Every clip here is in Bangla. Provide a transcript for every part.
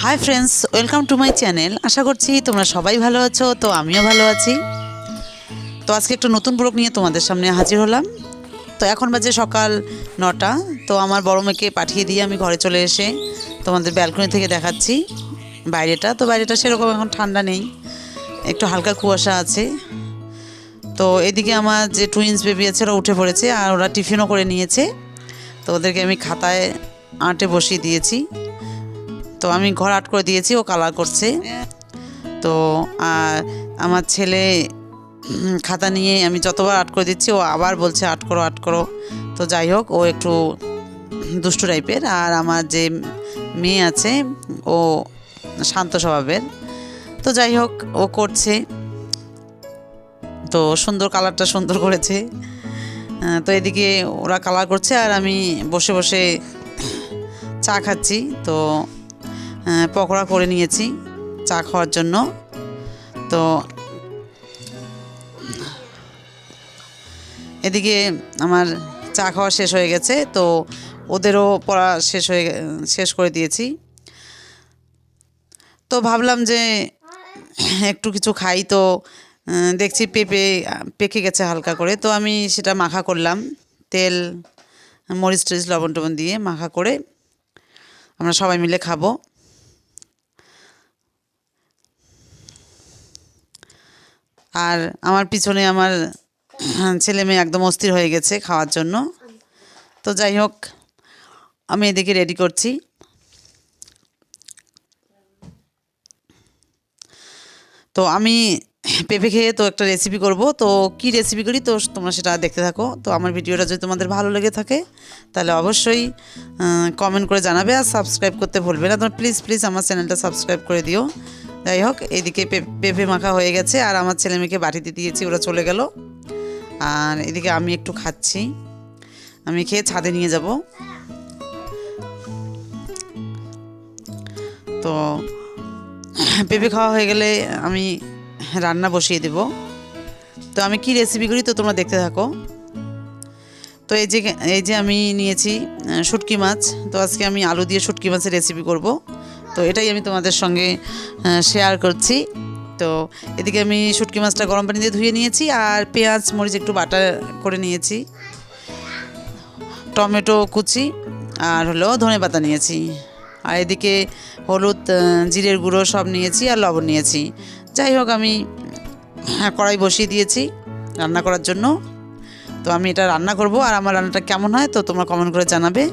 High friends, welcome to my channel. আশা করছি তোমরা সবাই ভালো আছো, তো আমিও ভালো আছি। তো আজকে একটা নতুন ব্লগ নিয়ে তোমাদের সামনে হাজির হলাম। তো এখন বাজে সকাল 9টা। তো আমার বড় মেয়েকে পাঠিয়ে দিয়ে আমি ঘরে চলে এসে তোমাদের ব্যালকনি থেকে দেখাচ্ছি বাইরেটা। তো বাইরেটা সেরকম এখন ঠান্ডা নেই, একটু হালকা কুয়াশা আছে। তো এদিকে আমার যে টুইন্স বেবি আছে ওরা উঠে পড়েছে, আর ওরা টিফিনও করে নিয়েছে। তো ওদেরকে আমি খাতায় আঁটে বসিয়ে দিয়েছি। তো আমি ঘর আট করে দিয়েছি, ও কালার করছে। তো আর আমার ছেলে খাতা নিয়ে আমি যতবার আর্ট করে দিচ্ছি ও আবার বলছে আর্ট করো আর্ট করো। তো যাই হোক, ও একটু দুষ্টু টাইপের। আর আমার যে মেয়ে আছে ও শান্ত স্বভাবের। তো যাই হোক, ও করছে, তো সুন্দর কালারটা সুন্দর করেছে। তো এদিকে ওরা কালার করছে আর আমি বসে বসে চা খাচ্ছি। তো পকোড়া করে নিয়েছি চা খাওয়ার জন্য। তো এদিকে আমার চা খাওয়া শেষ হয়ে গেছে, তো ওদেরও পড়া শেষ করে দিয়েছি। তো ভাবলাম যে একটু কিছু খাই। তো দেখছি পেকে গেছে হালকা করে, তো আমি সেটা মাখা করলাম তেল মরিচ টরিচ লবণ টবণ দিয়ে মাখা করে আমরা সবাই মিলে খাবো। আর আমার পিছনে আমার ছেলে মেয়ে একদম অস্থির হয়ে গেছে খাওয়ার জন্য। তো যাই হোক, আমি এদিকে রেডি করছি। তো আমি পেঁপে খেয়ে তো একটা রেসিপি করব। তো কি রেসিপি করি তো তোমরা সেটা দেখতে থাকো। তো আমার ভিডিওটা যদি তোমাদের ভালো লেগে থাকে তাহলে অবশ্যই কমেন্ট করে জানাবে, আর সাবস্ক্রাইব করতে ভুলবে না। তোমরা প্লিজ প্লিজ আমার চ্যানেলটা সাবস্ক্রাইব করে দিও। যাই হোক, এদিকে পেঁপে মাখা হয়ে গেছে আর আমার ছেলে মেয়েকে বাটিতে দিয়েছি, ওরা চলে গেল। আর এদিকে আমি একটু খাচ্ছি, আমি খেয়ে ছাদে নিয়ে যাব। তো পেঁপে খাওয়া হয়ে গেলে আমি রান্না বসিয়ে দেব। তো আমি কি রেসিপি করি তো তোমরা দেখতে থাকো। তো এই যে আমি নিয়েছি শুটকি মাছ। তো আজকে আমি আলু দিয়ে শুটকি মাছের রেসিপি করব। তো এটাই আমি তোমাদের সঙ্গে শেয়ার করছি। তো এদিকে আমি শুটকি মাছটা গরম পানি দিয়ে ধুয়ে নিয়েছি, আর পেঁয়াজ মরিচ একটু বাটা করে নিয়েছি, টমেটো কুচি আর হলো ধনেপাতা নিয়েছি। আর এদিকে হলুদ জিরের গুঁড়ো সব নিয়েছি, আর লবণ নিয়েছি। যাই হোক, আমি কড়াই বসিয়ে দিয়েছি রান্না করার জন্য। তো আমি এটা রান্না করব, আর আমার রান্নাটা কেমন হয় তো তোমরা কমেন্ট করে জানাবে।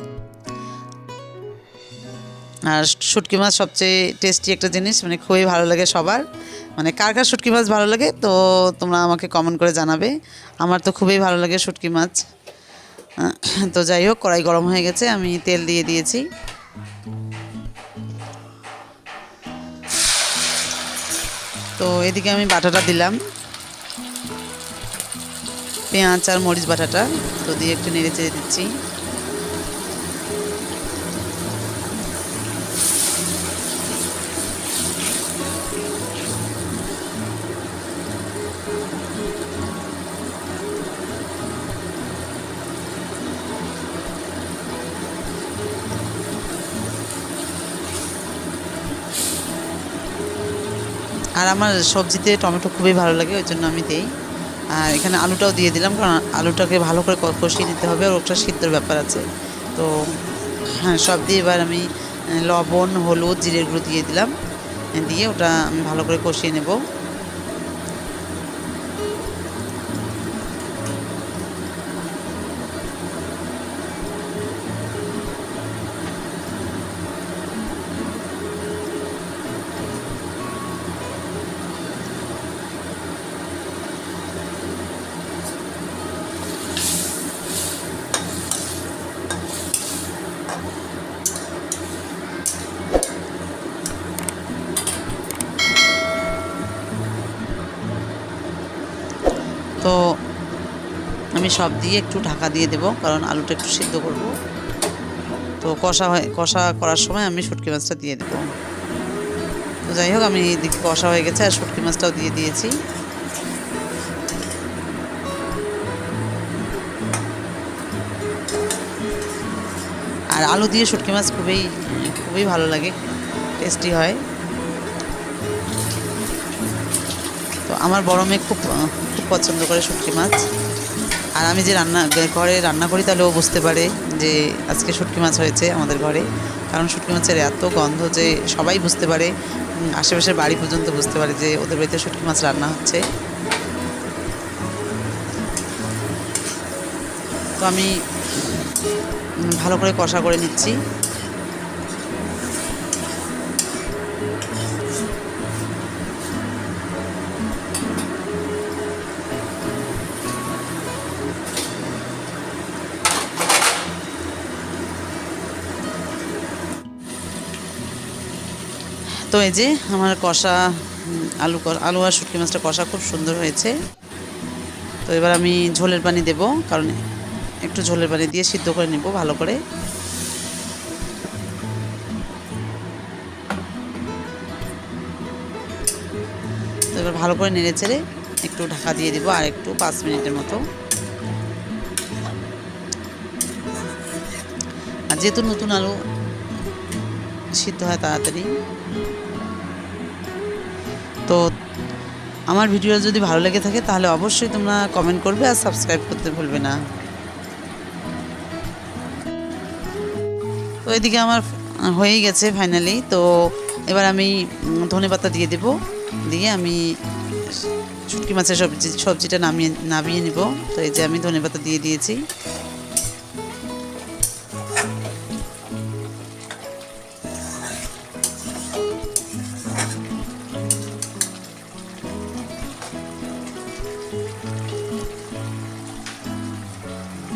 আর শুটকি মাছ সবচেয়ে টেস্টি একটা জিনিস, মানে খুবই ভালো লাগে সবার। মানে কার কার শুটকি মাছ ভালো লাগে তো তোমরা আমাকে কমেন্ট করে জানাবে। আমার তো খুবই ভালো লাগে শুটকি মাছ। তো যাই হোক, কড়াই গরম হয়ে গেছে, আমি তেল দিয়ে দিয়েছি। তো এদিকে আমি বাটাটা দিলাম, পেঁয়াজ আর মরিচ বাটাটা। তো দিয়ে একটু নেড়ে চেড়ে দিচ্ছি। আর আমার সবজিতে টমেটো খুবই ভালো লাগে, ওই জন্য আমি দিই। আর এখানে আলুটাও দিয়ে দিলাম, কারণ আলুটাকে ভালো করে কষিয়ে নিতে হবে, আর ওটা সিদ্ধর ব্যাপার আছে। তো হ্যাঁ, সব দিয়ে এবার আমি লবণ হলুদ জিরের গুঁড়ো দিয়ে দিলাম, দিয়ে ওটা আমি ভালো করে কষিয়ে নেব। তো আমি সব দিয়ে একটু ঢাকা দিয়ে দেবো, কারণ আলুটা একটু সিদ্ধ করব। তো কষা করার সময় আমি শুটকি মাছটা দিয়ে দেবো। তো যাই হোক, আমি এদিকে কষা হয়ে গেছে আর শুটকি মাছটাও দিয়ে দিয়েছি। আর আলু দিয়ে শুটকি মাছ খুবই খুবই ভালো লাগে। টেস্টি হয়। তো আমার বড় মেয়ে খুব খুব পছন্দ করে শুটকি মাছ। আর আমি যে ঘরে রান্না করি তাহলে ও বুঝতে পারে যে আজকে শুটকি মাছ হয়েছে আমাদের ঘরে। কারণ শুটকি মাছের এত গন্ধ যে সবাই বুঝতে পারে, আশেপাশের বাড়ি পর্যন্ত বুঝতে পারে যে ওদের বাড়িতে শুটকি মাছ রান্না হচ্ছে। তো আমি ভালো করে কষা করে নিচ্ছি। তো এই যে আমার কষা আলু আর শুটকি মাছটা কষা খুব সুন্দর হয়েছে। তো এবার আমি ঝোলের পানি দেব, কারণ একটু ঝোলের পানি দিয়ে সিদ্ধ করে নেব ভালো করে। তো এবার ভালো করে নেড়ে চেড়ে একটু ঢাকা দিয়ে দিব আর একটু 5 মিনিটের মতো। আর যেহেতু নতুন আলু সিদ্ধ হয় তাড়াতাড়ি। তো আমার ভিডিও যদি ভালো লেগে থাকে তাহলে অবশ্যই তোমরা কমেন্ট করবে আর সাবস্ক্রাইব করতে ভুলবে না। তো এদিকে আমার হয়েই গেছে ফাইনালি। তো এবার আমি ধনেপাতা দিয়ে দেব, দিয়ে আমি শুটকি মাছের সবজিটা নামিয়ে নিব। তো এই যে আমি ধনেপাতা দিয়ে দিয়েছি।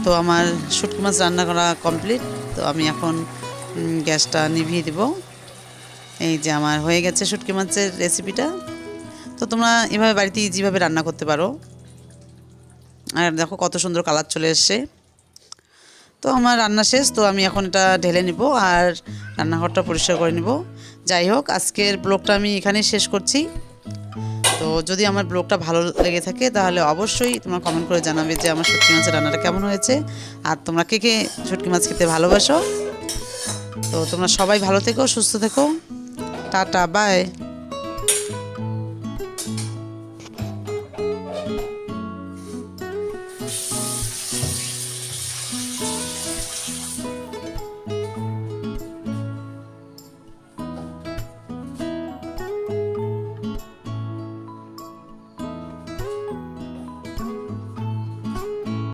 তো আমার শুটকি মাছ রান্না করা কমপ্লিট। তো আমি এখন গ্যাসটা নিভিয়ে দেব। এই যে আমার হয়ে গেছে শুটকি মাছের রেসিপিটা। তো তোমরা এভাবে বাড়িতে ইজিভাবে রান্না করতে পারো। আর দেখো কত সুন্দর কালার চলে এসছে। তো আমার রান্না শেষ। তো আমি এখন এটা ঢেলে নিব আর রান্নাঘরটা পরিষ্কার করে নিব। যাই হোক, আজকের ব্লগটা আমি এখানেই শেষ করছি। তো যদি আমার ব্লগটা ভালো লেগে থাকে তাহলে অবশ্যই তোমরা কমেন্ট করে জানাবে যে আমার শুটকি মাছের রান্নাটা কেমন হয়েছে। আর তোমরা কে কে শুটকি মাছ খেতে ভালোবাসো। তো তোমরা সবাই ভালো থেকো, সুস্থ থেকো। Ta-ta, by.